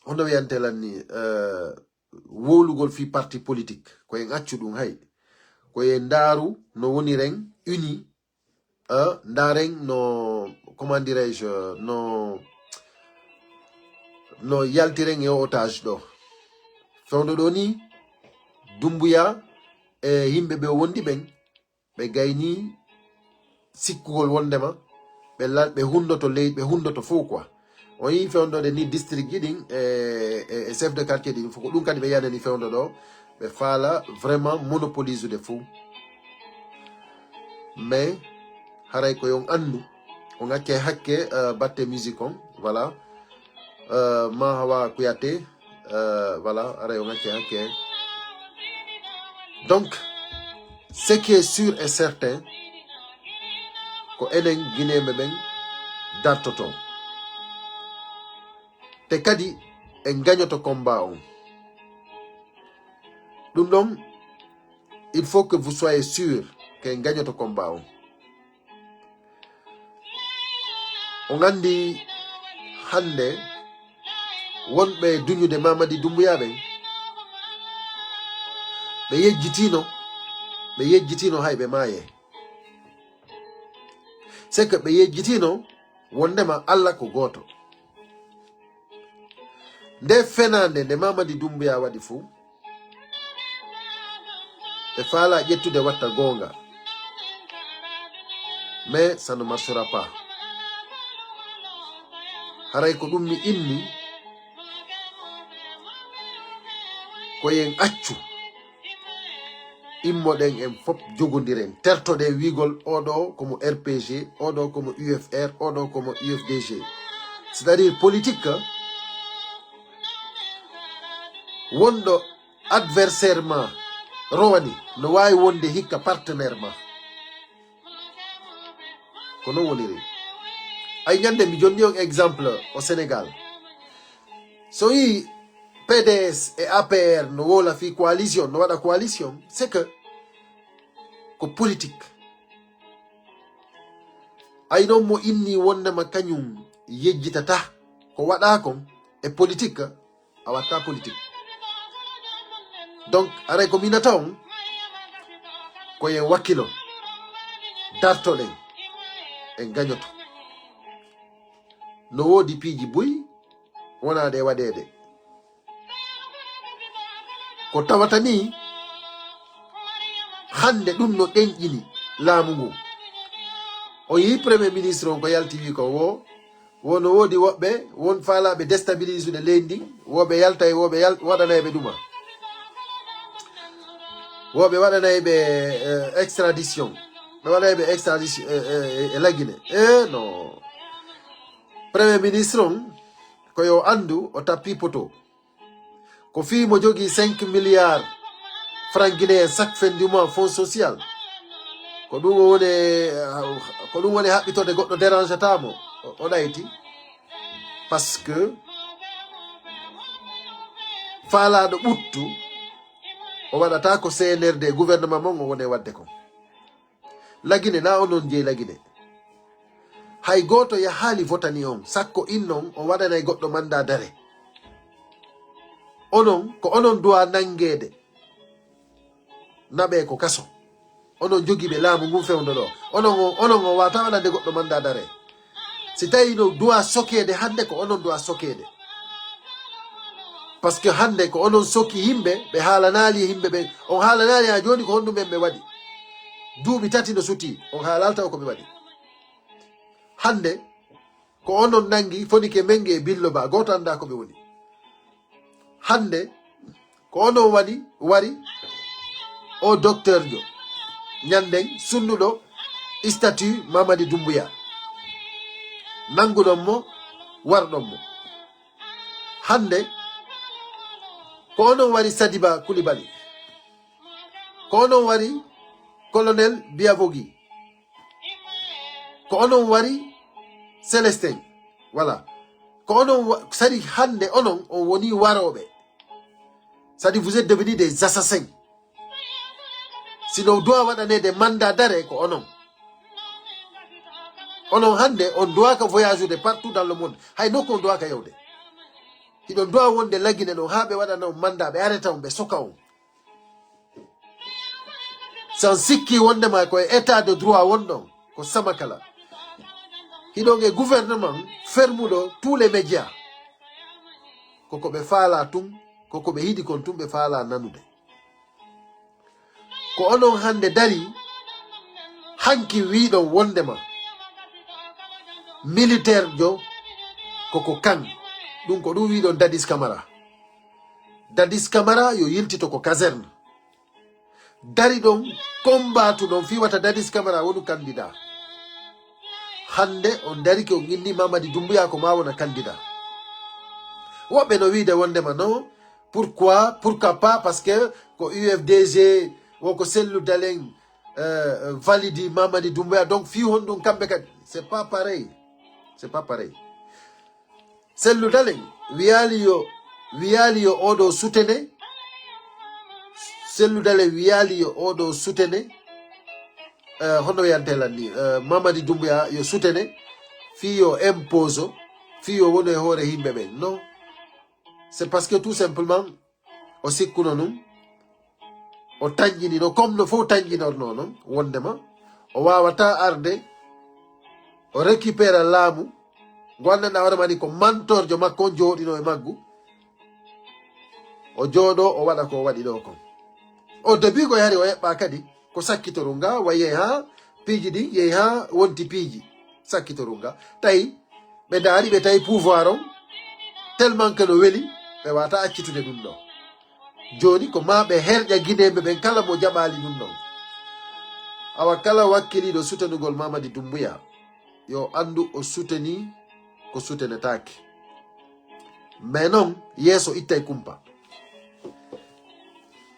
hono wiyantelan ni wolugol fi parti politique koyen accu ɗum hay koyen ndaru no woni ren uni ndaren no comment dirais-je no yaltiren e otage ɗo fewdo ɗo ni Doumbouya e yimɓe ɓe wondi ɓen ɓe gayni sikkugol wondema ɓe hundoto leydi ɓe hundoto fof quoi on yi fewndode ni district ji ɗin e chef de quartier ɗin fof ko ɗum kadi ɓe yanani fewndo ɗo ɓe faala vraiment monopolise de fou mais haray ko yon andu on acce hakke batte musique on voilà Mahawa Kouyaté, voilà, donc, ce qui est sûr et certain, que enen Guinée meben dartoto. Te kadi en gagne to combat. Donc, il faut que vous soyez sûr qu'en gagne to combat. On a dit hande wonɓe duñude Mamadi Doumbouya ɓen ɓe yejjitino hay ɓe maaye c'est que ɓe yejjitino wondema Allah ko goto nde fenande nde Mamadi Doumbouya waɗi fuu ɓe faala ƴettude watta gonga mais ça ne marchera pas haray ko ɗum mi inni koyen accu immoɗen en fop jogodiren tertoɗe wigol oɗo komo RPG oɗo komo UFR oɗo komo UFDG c'est-à-dire politique wonɗo adversaire ma rowani no wawi wonde hikka partenaire ma ko non woniri ay ñande mi jonni on exemple au Sénégal so yi PDS et APR no wola fi coalition no waɗa coalition c'est que ko politique ay non mo inni wondema kañum yejjitata ko waɗa kon e politique a watta politique donc aray ko minata on koyen wakkilo dartoɗen en gañoto no wodi piiji buy wona de waɗede ko tawata ni hande ɗum no ɗenƴini laamu ngu o yi premier ministre on ko yalti wi ko wono wodi woɓɓe won faalaɓe déstabilise ude leydi woɓe yalta e woɓe waɗanayɓe ɗuma woɓe waɗanayɓe extradition ɓe waɗayɓe extradition e laggine non premier ministre on ko yo andu o tappi poto ko fi mo jogi 5 milliards francs guinéen chaque fin du mois fonds social ko ɗum woni haɓɓitode goɗɗo dérange tamo o ɗayti parce que faalaɗo ɓuttu o waɗata ko CNRD gouvernement mon o woni wadde ko lagine na onon jeeyi lagine hay goto ya haali votani on sakko innon o waɗanay goɗɗo manda dare onon ko onon duwa nangede naɓe ko kaso onon jogiɓe laamu ngun fewdo ɗo onon o wata waɗande goɗɗo manda dare si tawi no duwa sokede hande ko onon duwa sokede par ce que hande ko onon soki yimɓe ɓe haalanali yimɓe ɓe on haalanali ha joni ko honɗumen ɓe waɗi duuɓi tati no suti on haalalta ko ɓe waɗi hande ko onon nangi fonike mengi e billo ba goto anda ko ɓe woni hande ko onon wari o docteur jo ñanden sunnuɗo statut Mamadi Doumbouya nanguɗon mo warɗon mo hande ko onon wari Sadiba Coulibaly ko onon wari colonel Biavogi ko onon wari Célestin voilà ko onon sadi hande onon on woni waroɓe sadi vous êtes devenus des assassins sino doit waɗanede mandat d'arrêt ko onon hande on doit ka voyage de partout dans le monde hay nokku on doit ka yewde hiɗon doit wonde laggine ɗon ha ɓe waɗana on mandat ɓe arrêta on ɓe soka on sans sikki wondema koye état de droit wonɗon ko samakala hiɗon e gouvernement fermuɗo tous les médias koko ɓe faala tun koko ɓe yiɗi kon tun ɓe faala nanude ko onon hande dari hanki wiɗon wondema militaire jo koko kan ɗum ko ɗum wiɗon Dadis Camara yo yiltito ko caserne dari ɗon combattu ɗon fiwata Dadis Camara wonu candidat hande on dari ke on inni Mamadi Doumbouya ko ma wona candidat woɓɓe no wiide wondema non pourquoi pas parce que ko UFDG woko Sellu Dalen validi Mamadi Doumbouya donc fi hon ɗum kamɓe kadi c'est pas pareil Sellu Dalen wiyali yo oɗo sutene Sellu Dalen wiyali yo oɗo sutene hono wiyantelan ni Mamadi Doumbouya yo sutene fi yo impose fi yo woni e hoore yimɓe ɓen non c'est parce que tout simplement o sikkuno num o tañƴinino comme no fof tañƴinorno noon wondema o wawata arde o récupéra laamu ngo anndanɗa hoorema ni ko mantorjo makko on jooɗino e maggu o jooɗo o waɗa ko waɗi ɗo kon o début ko yari o heɓɓa kadi ko sakkitoru nga waye ha piiji ɗi yehi ha wonti piiji sakkitoru nga tawi ɓe daari ɓe tawi pouvoir on tellement que no weeli ɓe wata accitude ɗum ɗo joni ko ma ɓe herƴa guineɓe ɓen kala mo jaɓali ɗum ɗon awa kala wakkiliɗo sutenugol Mamadi Doumbouya yo andu o suteni ko sutenetake mais noon yeeso ittay kumpa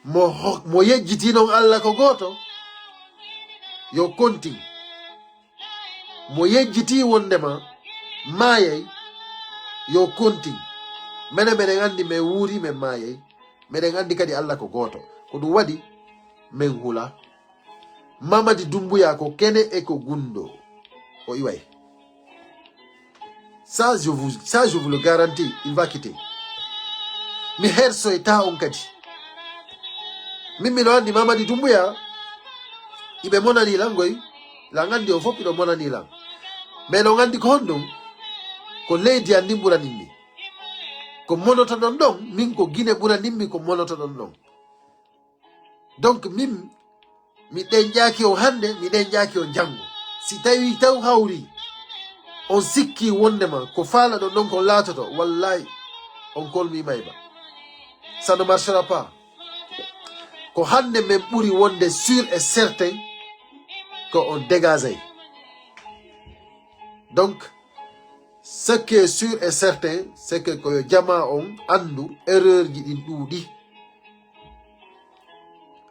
mo yejjiti noon Allah ko goto yo kontin mo yejjiti wondema maayay yo kontin menen andi min wuuri min maayay meɗen andi kadi Allah ko goto ko ɗum waɗi min hula Mamadi Doumbouya ko kene e ko gundo o iway ça je vous le garantis il va quitter mi hersoy ta on kadi min mino andi Mamadi Doumbouya iɓe monani lan goy la gandi o fof iɗo monani lan mais no gandi ko honɗum ko leydi andi ɓuranimmi ko monota ɗon ɗon min ko Guinée ɓuranimmi ko monota ɗon ɗon. Donc min miɗen ƴaaki o hande miɗen ƴaaki o janngo. Si tawi taw hawri on sikki wondema ko faala ɗon ɗon ko laatoto, wallahi on kolmima ba. Ça ne marchera pas. Ko hande men ɓuri wonde sûr et certain ko on dégage. Donc ce qui est sûr et certain, c'est que koyo jama on andu erreur ji ɗin ɗuuɗi.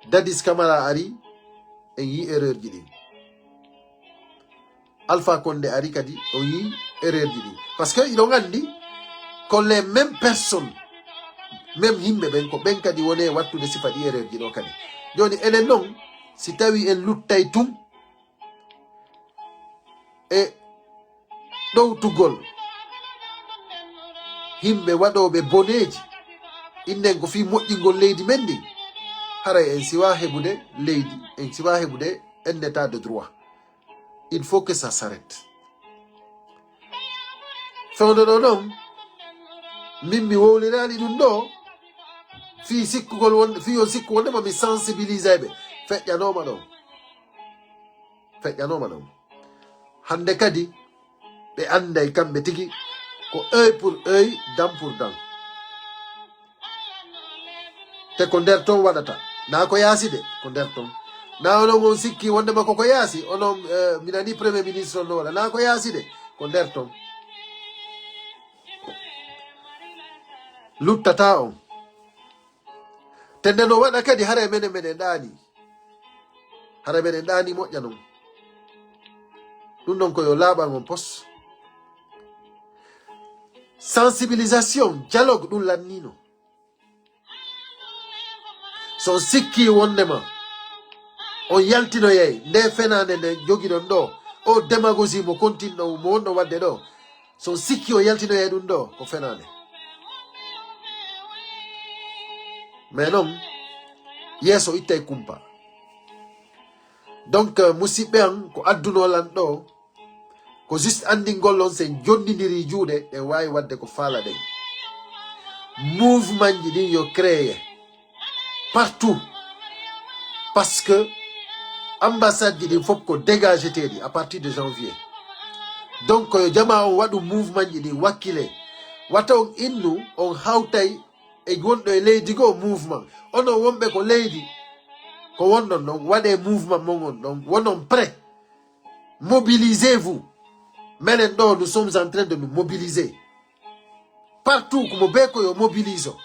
Dadis Camara ari en yi erreur ji ɗin. Alpha Condé ari kadi on yi erreur ji ɗin. Parce que iɗon andi ko les mêmes personnes, même himɓe ɓen ko ɓen kadi woni wattude sifa ɗi erreur ji ɗo kadi. Joni enen noon si tawi en luttay tum e ɗowtugol himɓe waɗoɓe boneji innen ko fi moƴƴingol leydi men ndi, haray en siwa heɓude leydi, en siwa heɓude un état de droit. Il faut que ça s'arrête. Fewde ɗo ɗon min mi wowlirani ɗum ɗo fi sikkugol wonde, fi on sikku wondema mi sensibilise ɓe. Feƴƴanoma ɗon hande kadi ɓe anday kamɓe tigi ko œil pour œil, dent pour dent. Te ko nder ton waɗata, na ko yaasi de, ko nder ton. Na onon on sikki wondema koko yaasi, onon minani premier ministre on no waɗa, na ko yaasi de, ko nder ton. Luttata on. Te nde no waɗa kadi hara menen meɗen ɗaani. Hara meɗen ɗaani moƴƴa non. Ɗum ɗon koyo laaɓan on pos. Sensibilisation, dialogue ɗum lannino. So sikki wondema on yaltinoyey nde fenande nde jogiɗon ɗo, o démagogie mo continue mo wonno wadde ɗo, so sikki o yaltinoyey ɗum ɗo ko fenande. Mais non yeeso ittay kumpa. Donc musidɓe an ko addunolan ɗo ko juste andingol on sen jonnidiri juuɗe e wawi wadde ko faala ɗen. Mouvement ji ɗin yo créé partout, parce que ambassade ji ɗin fof ko dégageteɗi à partir de janvier. Donc yo jama on waɗu mouvement ji ɗin wakkile, wata on innu on hawtay e wonɗo e leydi go mouvement. Onon wonɓe ko leydi ko wonɗon ɗon waɗe mouvement mon on ɗon, wonon prêt, mobilisez-vous. Menen ɗo nous sommes en train de nous mobiliser partout, komo be ko yo mobilise o.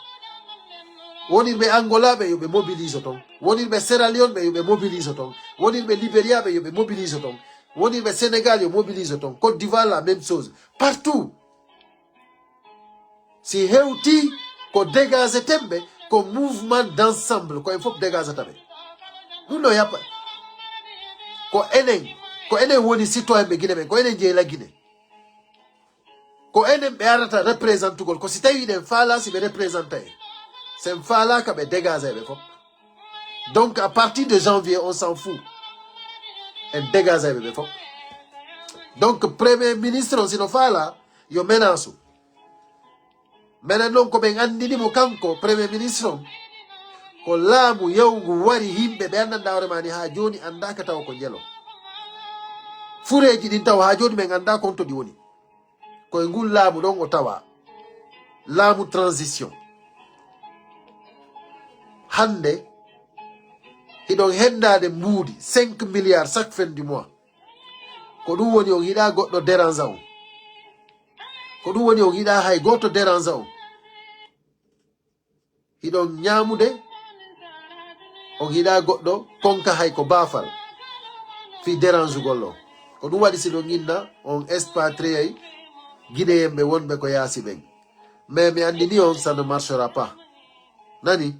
Wonirɓe Angola ɓe yoɓe mobilise ton, wonirɓe Sierra Leone ɓe yoɓe mobilise ton, wonirɓe Libéria ɓe yoɓe mobilise ton, wonirɓe Sénégal yo mobilise ton, Côte d'Ivoire la même chose, partout. Si hewti ko dégage temɓe ko mouvement d'ensemble ko en fof dégage taɓe. Ɗum ɗo yappa ko enen woni citoyen ɓe Guinée ɓen, ko enen jeeyla Guinée, ko enen ɓe arata représentugol, ko si tawi ɗen faala si ɓe représenta en, sen faalaka ɓe dégage ɓe fof. Donc à partir de janvier on s'en fout, en dégage ɓe fof. Donc premier ministre on sino faala yo menace. Menen noon ko ɓen andinimo kanko premier ministre on ko laamu yewgu wari, yimɓe ɓe annanda hooremani ha joni andaka taw ko jelo. Fureji ɗin taw ha joni men anda konto ɗi woni. Koye ngol laamu ɗon o tawa laamu transition. Hande hiɗon hendade mbuudi 5 milliards chaque fin du mois. Ko ɗum woni on hiɗa goɗɗo dérange on. Ko ɗum woni on hiɗa hay goto dérange on. Hiɗon ñamude on hiɗa goɗɗo konka hay ko baafal fi dérange gollo. Ko ɗum waɗi siɗon inna on expatrié Guinéen ɓe wonɓe ko yaasi ɓen. Mais mi andini on ça ne marchera pas. Nani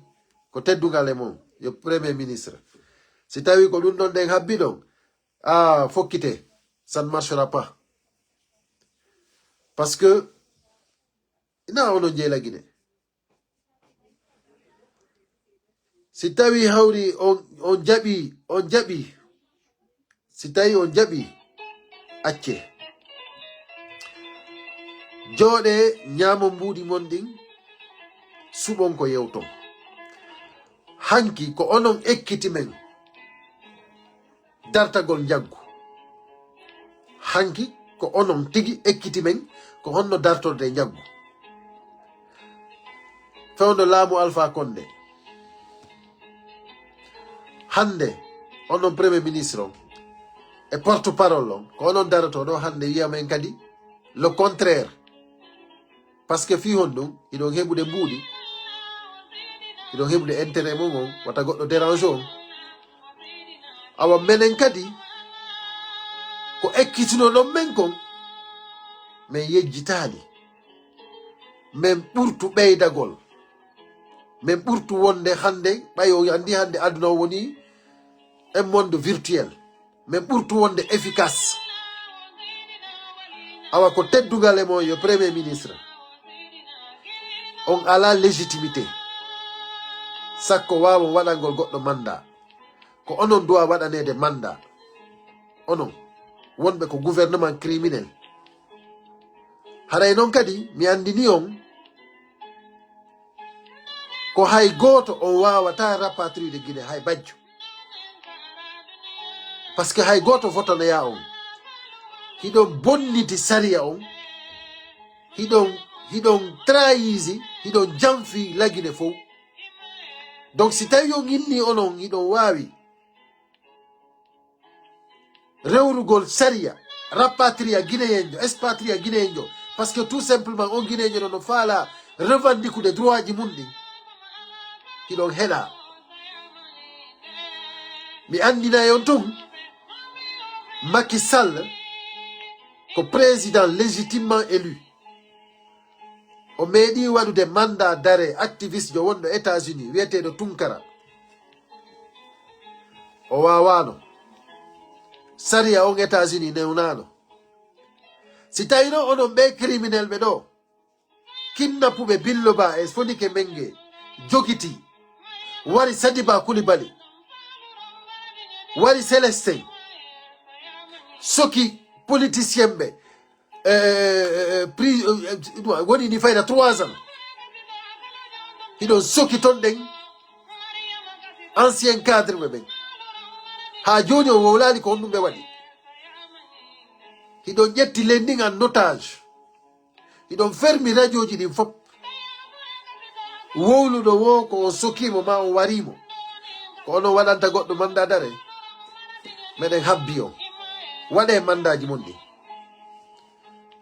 ko teddugal e mon yo premier ministre. Si tawi ko ɗum ɗon ɗen habbi ɗon, fokkite, ça ne marchera pas. Parce que ina onon jeeyla Guinée. Si tawi hawri on jaɓi, si tawi on jaɓi acce. jode nyamo mbudi monding subon ko yewton hanki ko onon ekkiti men dartagol jaggu hanki ko onon tigi ekkiti men ko honno dartorde jaggu fewno laamu Alpha Condé hande onon premier ministre et porte-parole ko onon darato do hande wiyamen kadi le contraire parce que fi hon ido hebude mbudi ido hebude intérêt mon wata goddo dérange on awa menen kadi ko ekkitino non men kon men yejjitali men ɓurtu ɓeydagol men ɓurtu wonde hande ɓayo andi hande aduna woni un monde virtuel men ɓurtu wonde efficace awa ko teddugal e mo yo premier ministre on ala légitimité sakko wawa waɗangol goɗɗo mandat ko onon dowa waɗanede mandat onon wonɓe ko gouvernement criminel haray noon kadi mi andini on ko hay goto on wawata rapatriude Guinée hay bajjo parce que hay goto fotanoya on hiɗon bonniti sariya on hiɗon trahisi hiɗon janfi lagine fof donc si tawi on inni onon hiɗon wawi rewrugol sariya rapatria guinéenjo expatria guinéenjo parce que tout simplement on guinéenjo ɗo no faala revendiqude droit ji mum ɗin hiɗon heɗa mi andina yon tun Macky Sall ko président légitimement élu o meeɗi waɗude mandat d'arrêt activiste jo wonɗo États-Unis wiyeteɗo Tunkara o wawano sariya on États-Unis newnano si tawino onon ɓe criminel ɓe ɗo kidnappuɓe Billoba e Fonike Mengue jogiti wari Sadiba Coulibaly wari Célestin soki politicien ɓe woni ni fayda 3 ans hiɗon soki ton ɗen ancien cadre ɓe ɓen ha joni o wowlali ko honɗum ɓe waɗi hiɗon ƴetti lending en otage hiɗon fermi radio ji ɗin fop wowluɗo wo ko on sokimo ma on warimo ko onon waɗanta goɗɗo mandat d'arrêt meɗen habbi on waɗe mandaji mon ɗi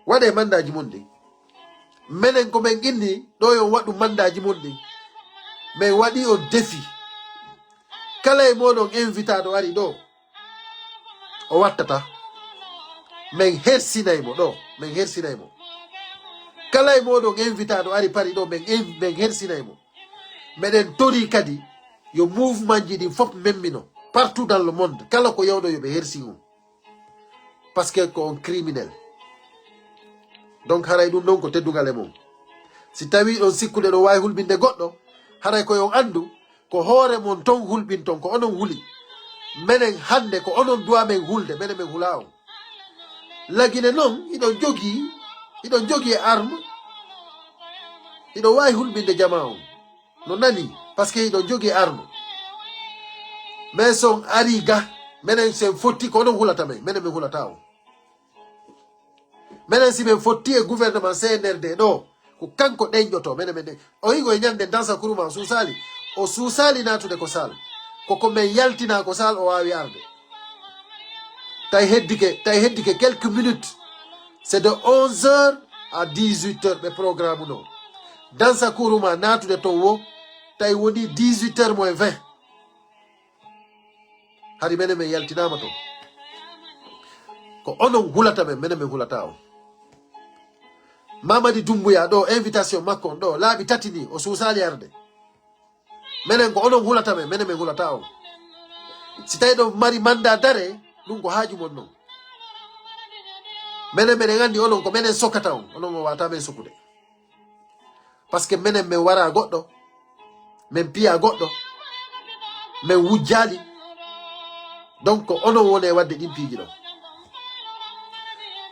waɗe mandaji mon ɗi menen ko men inni ɗo yon waɗu mandaji mon ɗi min waɗi o défi kala e moɗon invitaɗo ari ɗo o wattata min hersinaymo ɗo min hersinaymo kala e moɗon invitaɗo ari pari ɗo min hersinaymo meɗen tori kadi yo mouvement ji ɗin fop memmino partout dans le monde kala ko yawɗo yoɓe hersi on parce que ko on criminel donc haray ɗum ɗon ko teddugal e mum si tawi ɗon sikkude ɗo wawi hulɓinde goɗɗo haray koyon andu ko hoore mon ton hulɓinton ko onon huuli menen hande ko onon duwa men hulde menen min hula on lagine noon hiɗon jogi e arme hiɗon wawi hulɓinde jama on no nani par ce que hiɗon jogi e arme mais son ari ga menen sen fotti ko onon hulata men menen min hulata on menen si men fotti e gouvernement CNRD ɗo ko kanko ɗeñƴoto menen men o higo e ñande dansa kuruma suusali o suusali natude ko sal koko men yaltina ko sal o wawi arde tay heddike quelques minutes c'est de 11h à 18h ɓe programme no dansa kuruma natude ton wo tay woni 18h moins 20 hari menen men yaltinama ton ko onon hulata men menen min hulata o Mamadi Doumbouya ɗo invitation makko on ɗo laaɓi tati ni o suusali arde menen ko onon hulata men menen min hulata on si tawi ɗo mari mandat d'arrêt ɗum ko haaju mon noon menen meɗen andi onon ko menen sokata on onon o wata men sokude par ce que menen min wara goɗɗo min piya goɗɗo min wujjali donc ko onon woni e wadde ɗin piiji ɗo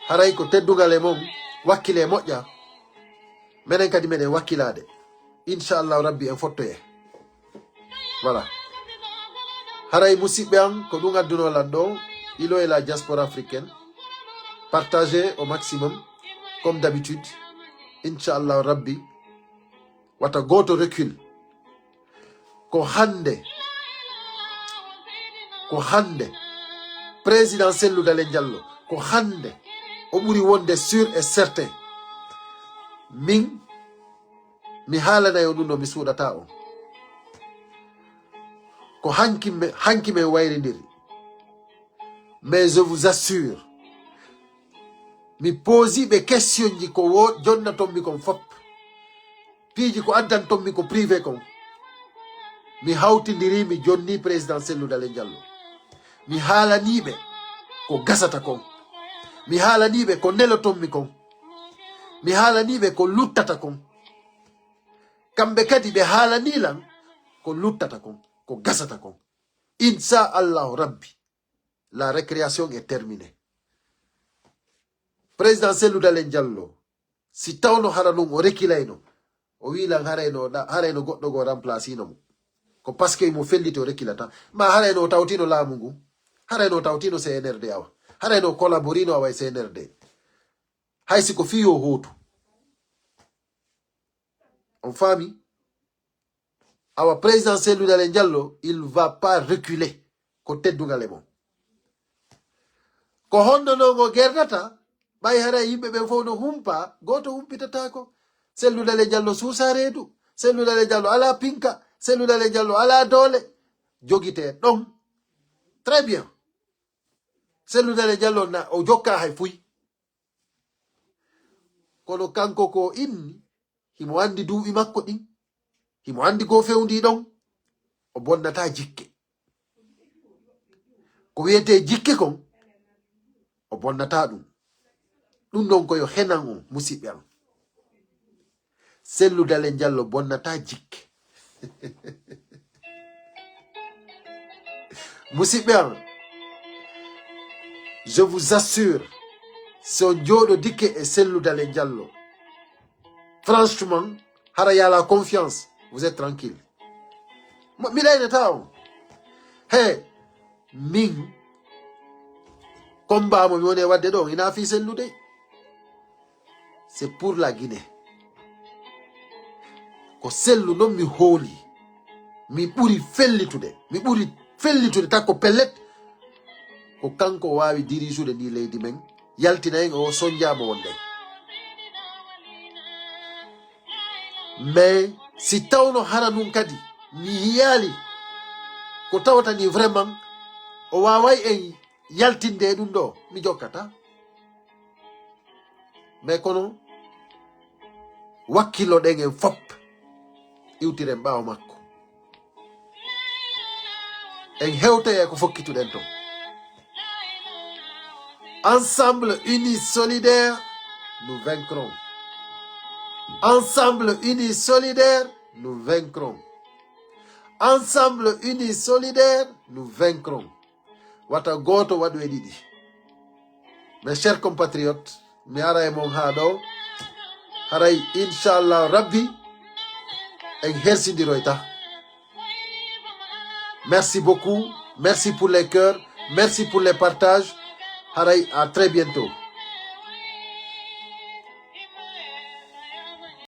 haray ko teddugal e mom wakkile moƴƴa menen kadi menen wakkilade inchallah rabbi en fottoye voilà haray musidɓe am ko ɗum addunolan ɗo ilo et la diaspora africaine partagez au maximum comme d'habitude inchallah rabbi wata goto recul ko hande président Cellou Dalein Diallo ko hande o ɓuri wonde sûr et certain min mi haalanayo ɗum ɗo mi suuɗata on ko hanki men wayridiri mais je vous assure mi posiɓe question ji ko jonnatonmi kon fop piiji ko addantonmi ko privé kon mi hawtidiri mi jonni président Cellou Dalein Diallo mi haalaniɓe ko gasata kon mi haalaniɓe ko nelotonmi kon mi haalaniɓe ko luttata kon kamɓe kadi ɓe haalanilan ko luttata kon ko gasata kon inchallahu rabbi la récréation est terminée président Cellou Dalein Diallo si tawno hara ɗum o rekkilayno o wilan harayno goɗɗo go remplacino mo ko parce que mo felliti o rekkilata ma harayno o tawtino laamu ngu harayno o tawtino CNRD awa harayno o collaborino awa e CNRD haysi ko fiyo hotu on famille awa président Cellou Dalein Diallo il va pas reculer ko teddungal e mon ko honno no go gerdata ɓay hara yimɓe ɓen fof no humpa goto humpitatako Cellou Dalein Diallo suusa reedu Cellou Dalein Diallo ala pinka Cellou Dalein Diallo ala doole jogite ɗon très bien Cellou Dalein Diallo na o jokka hay fuy kono kanko ko inni himo andi duuɓi makko ɗin himo andi ko fewndi ɗon o bonnata jikke ko wiyete jikke kon o bonnata ɗum ɗum ɗon koyo henan on musidɓe am Cellou Dalein Diallo bonnata jikke musidɓe am je vous assure si on jooɗo dikke e Cellou Dalein Diallo franchement hara yala confiance vous êtes tranquille mi ɗaynata on he min combat mo mi woni wadde ɗon ina fi Cellou de c'est pour la Guinée ko Cellou noon mi hooli mi ɓuri fellitude takko pellet ko kanko wawi dirisude ndi leydi men yaltina en o soñjama wonde mais si tawno hara nun kadi mi yiyali ko tawata ni vraiment o waway en yaltinde ɗum ɗo mi jokkata mais kono wakkilo ɗen en fop iwtiren ɓawo makko en hewtaye ko fokkituɗen ton ensemble unis solidaires nous vaincrons ensemble unis solidaires nous vaincrons ensemble unis solidaires nous vaincrons wata goto waɗu e ɗiɗi mes chers compatriotes mi ara e mon ha ɗo haray inchallah rabbi en hersidiroyta merci beaucoup merci pour les cœurs merci pour les partages haray à très bientôt